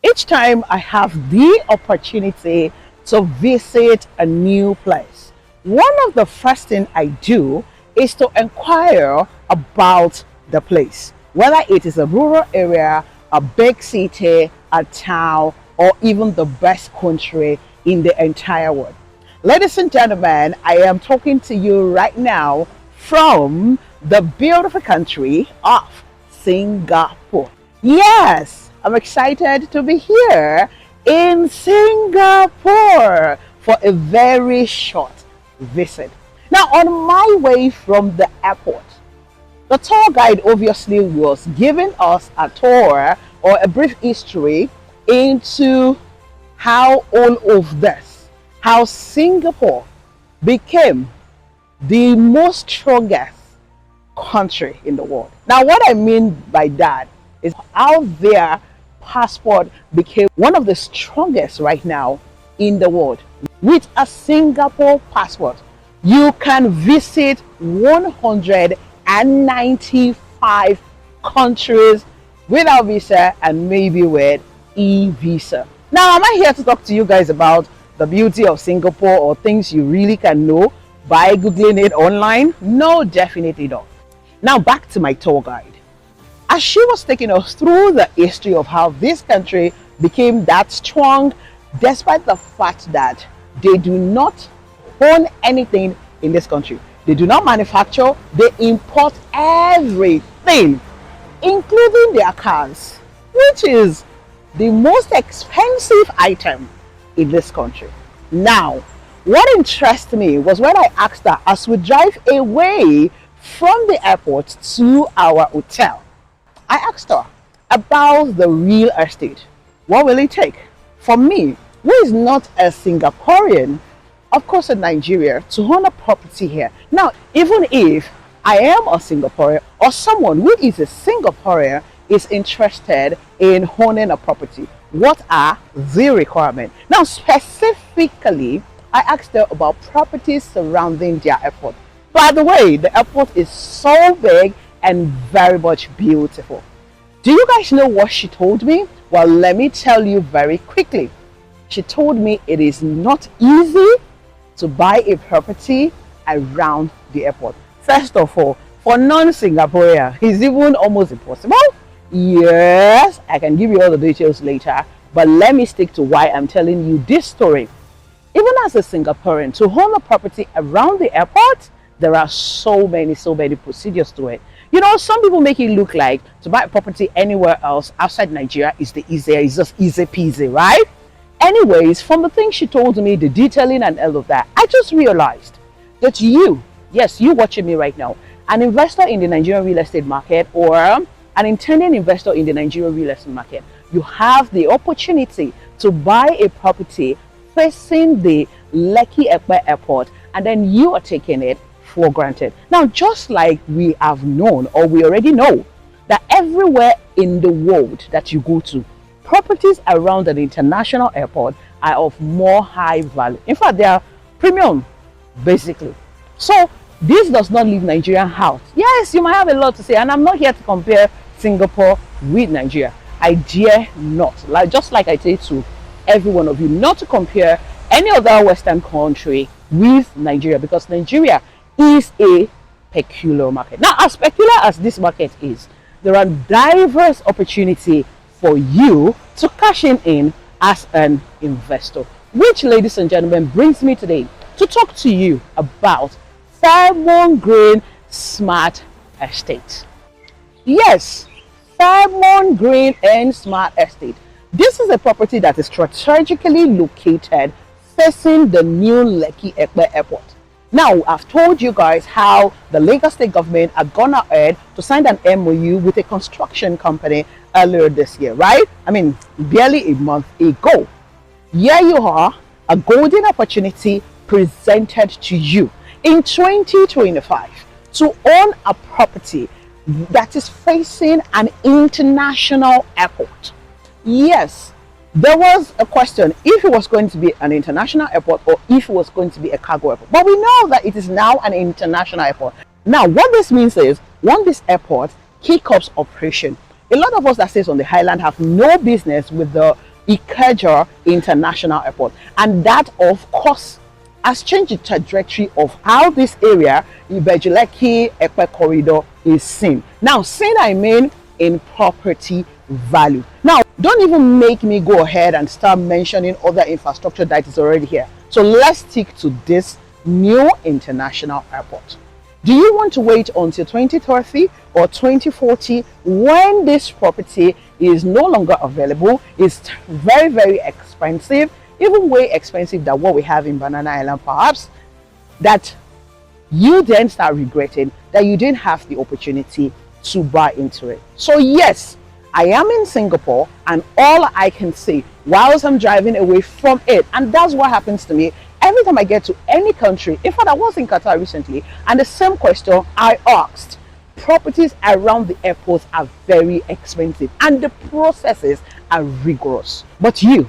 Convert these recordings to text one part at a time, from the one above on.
Each time I have the opportunity to visit a new place, one of the first thing I do is to inquire about the place, whether it is a rural area, a big city, a town, or even the best country in the entire world. Ladies and gentlemen, I am talking to you right now from the beautiful country of Singapore. Yes, I'm excited to be here in Singapore for a very short visit. Now, on my way from the airport, the tour guide obviously was giving us a tour or a brief history into how all of this, how Singapore became the most strongest country in the world. Now, what I mean by that is how their passport became one of the strongest right now in the world. With a Singapore passport, you can visit 195 countries without visa and maybe with e-visa. Now, am I here to talk to you guys about the beauty of Singapore or things you really can know by googling it online? No, definitely not. Now, back to my tour guide. As she was taking us through the history of how this country became that strong, despite the fact that they do not own anything in this country. They do not manufacture, they import everything, including their cars, which is the most expensive item in this country. Now, what interested me was when I asked her as we drive away from the airport to our hotel, I asked her about the real estate. What will it take for me, who is not a Singaporean, of course in Nigeria, to own a property here? Now, even if I am a Singaporean or someone who is a Singaporean is interested in owning a property, what are the requirements? Now, specifically, I asked her about properties surrounding their airport. By the way, the airport is so big and very much beautiful. Do you guys know what she told me? Well, let me tell you very quickly. She told me it is not easy to buy a property around the airport. First of all, for non-Singaporean, it's even almost impossible. Yes, I can give you all the details later, but let me stick to why I'm telling you this story. Even as a Singaporean, to own a property around the airport, there are so many procedures to it. You know, some people make it look like to buy a property anywhere else outside Nigeria is the easier, it's just easy peasy, right? Anyways, from the things she told me, the detailing and all of that, I just realized that you, yes, you watching me right now, an investor in the Nigerian real estate market or an intending investor in the Nigerian real estate market, you have the opportunity to buy a property facing the Lekki airport, and then you are taking it for granted. Now, just like we have known or we already know that everywhere in the world that you go to, properties around an international airport are of more high value. In fact, they are premium, basically. So this does not leave Nigeria out. Yes, you might have a lot to say, and I'm not here to compare Singapore with Nigeria. I dare not. Just like I say to every one of you, not to compare any other Western country with Nigeria, because Nigeria is a peculiar market. Now, as peculiar as this market is, there are diverse opportunities for you to cash in as an investor, which, ladies and gentlemen, brings me today to talk to you about Fairmont Green Smart Estate. Yes, Fairmont Green and Smart Estate. This is a property that is strategically located facing the new Lekki airport. Now, I've told you guys how the Lagos state government had gone ahead to sign an MOU with a construction company earlier this year, right? I mean, barely a month ago. Here you are, a golden opportunity presented to you in 2025 to own a property that is facing an international airport. Yes, there was a question if it was going to be an international airport or if it was going to be a cargo airport. But we know that it is now an international airport. Now, what this means is, once this airport kicks off operation, a lot of us that stays on the island have no business with the Ikeja International Airport. And that, of course, has changed the trajectory of how this area, Ibeju Lekki Epe corridor, is seen. Now, seen I mean in property value. Now, don't even make me go ahead and start mentioning other infrastructure that is already here. So let's stick to this new international airport. Do you want to wait until 2030 or 2040 when this property is no longer available? It's very, very expensive, even way expensive than what we have in Banana Island perhaps, that you then start regretting that you didn't have the opportunity to buy into it. So yes, I am in Singapore, and all I can say whilst I'm driving away from it, and that's what happens to me every time I get to any country. In fact, I was in Qatar recently, and the same question I asked. Properties around the airports are very expensive, and the processes are rigorous. But you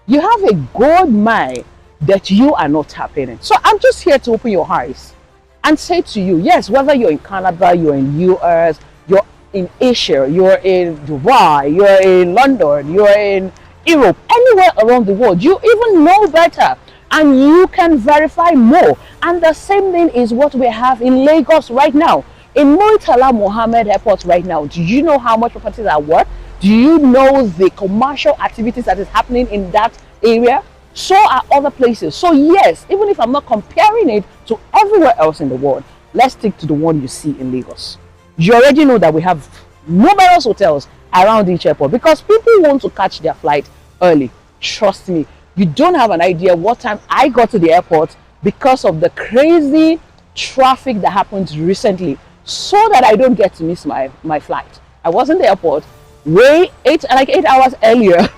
have a gold mine that you are not tapping in. So I'm just here to open your eyes and say to you, yes, whether you're in Canada, you're in US, you're in Asia, you're in Dubai, you're in London, you're in Europe, anywhere around the world, you even know better and you can verify more. And the same thing is what we have in Lagos right now. In Murtala Mohammed Airport right now, do you know how much properties are worth? Do you know the commercial activities that is happening in that area? So are other places. So yes, even if I'm not comparing it to everywhere else in the world, let's stick to the one you see in Lagos. You already know that we have numerous hotels around each airport because people want to catch their flight early. Trust me, you don't have an idea what time I got to the airport because of the crazy traffic that happened recently, so that I don't get to miss my flight. I was in the airport like 8 hours earlier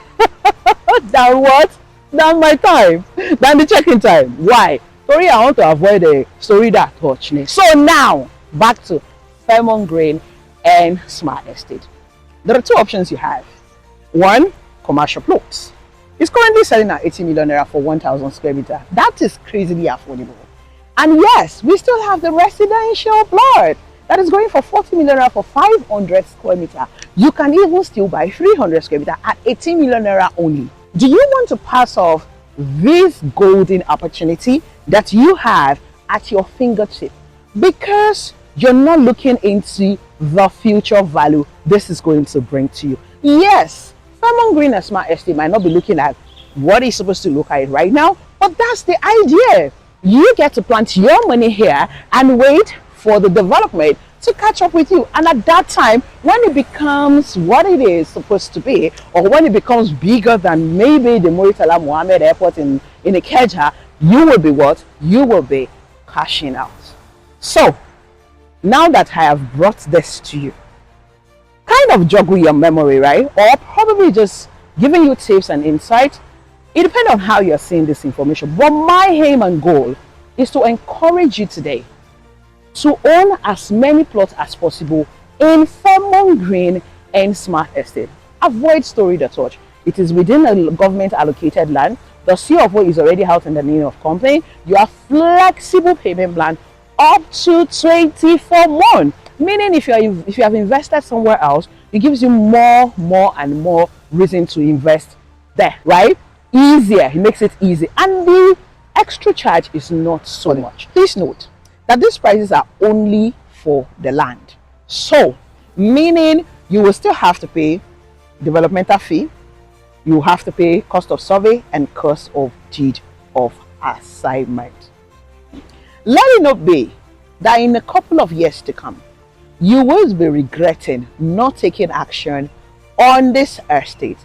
than what? Than my time, than the check-in time. Why? Sorry, I want to avoid a story that touched me. So now, back to Fairmont Green and Smart Estate. There are two options you have. One, commercial plots. It's currently selling at 80 million naira for 1,000 square meter. That is crazily affordable. And yes, we still have the residential plot that is going for 40 million naira for 500 square meter. You can even still buy 300 square meter at 18 million naira only. Do you want to pass off this golden opportunity that you have at your fingertip because you're not looking into the future value this is going to bring to you? Yes, Fairmont Green and Smart Estate might not be looking at what it's supposed to look at right now, but that's the idea. You get to plant your money here and wait for the development to catch up with you. And at that time, when it becomes what it is supposed to be, or when it becomes bigger than maybe the Murtala Mohammed Airport in Ikeja, you will be what? You will be cashing out. So, now that I have brought this to you, kind of juggle your memory, right? Or probably just giving you tips and insights. It depends on how you're seeing this information. But my aim and goal is to encourage you today to own as many plots as possible in Fairmont Green and Smart Estate. Avoid story the touch. It is within a government allocated land. The CFO is already out in the name of company. You have flexible payment plan up to 24 months. Meaning if you have invested somewhere else, it gives you more and more reason to invest there, right? Easier, it makes it easy. And the extra charge is not so much. Please note that these prices are only for the land. So, meaning you will still have to pay developmental fee, you have to pay cost of survey and cost of deed of assignment. Let it not be that in a couple of years to come, you will be regretting not taking action on this estate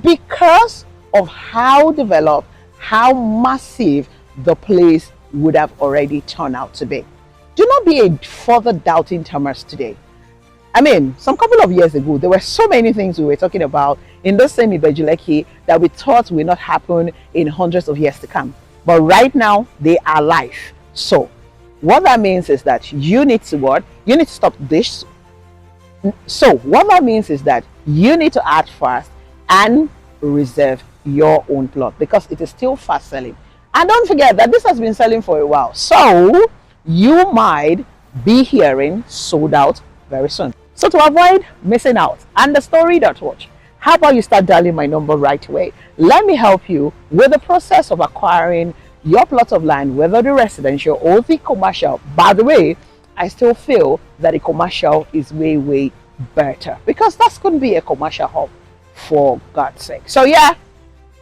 because of how developed, how massive the place would have already turned out to be. Do not be a further doubting Thomas today. I mean, some couple of years ago, there were so many things we were talking about in the same Ibeju Lekki that we thought would not happen in hundreds of years to come. But right now, they are live. So, what that means is that you need to what? You need to stop this. So, what that means is that you need to act fast and reserve your own plot because it is still fast selling. And don't forget that this has been selling for a while. So, you might be hearing sold out very soon. So to avoid missing out and the story that watch, How about you start dialing my number right away? Let me help you with the process of acquiring your plot of land, whether the residential or the commercial. By the way, I still feel that the commercial is way, way better because that's going to be a commercial hub for God's sake. So, yeah,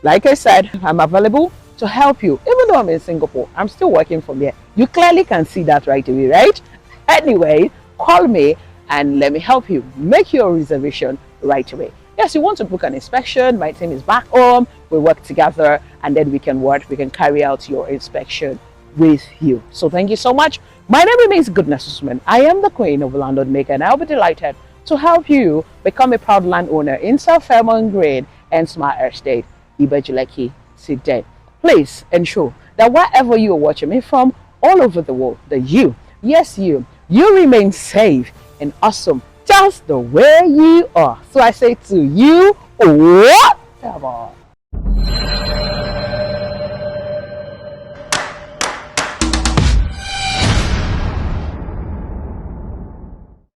like I said, I'm available to help you. Even though I'm in Singapore, I'm still working from here. You clearly can see that right away, right? Anyway, call me and let me help you. Make your reservation right away. Yes, you want to book an inspection, my team is back home, we work together, and then we can carry out your inspection with you. So thank you so much. My name remains Goodness Usman. I am the queen of landlord maker, and I'll be delighted to help you become a proud landowner in South Fairmont Green and Smart Estate, Lekki today. Please ensure that wherever you are watching me from, all over the world, that you, yes you remain safe and awesome just the way you are. So I say to you, whatever.